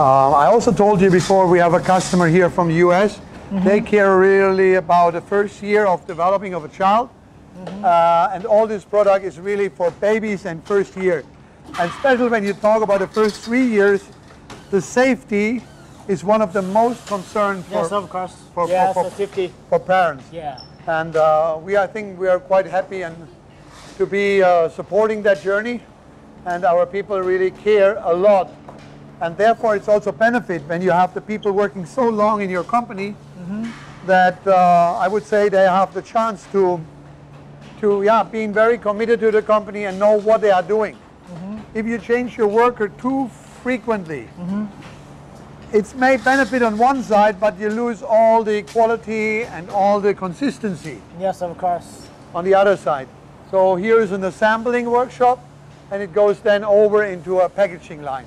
I also told you before, we have a customer here from the US. They care really about the first year of developing of a child. And all this product is really for babies and first year. And especially when you talk about the first 3 years, the safety is one of the most concerned for, yes, of course. for, for parents. Yeah. And I think we are quite happy and to be supporting that journey. And our people really care a lot. And therefore, it's also benefit when you have the people working so long in your company that I would say they have the chance to being very committed to the company and know what they are doing. If you change your worker too frequently, it may benefit on one side, but you lose all the quality and all the consistency. Yes, of course. On the other side. So here is an assembling workshop, and it goes then over into a packaging line.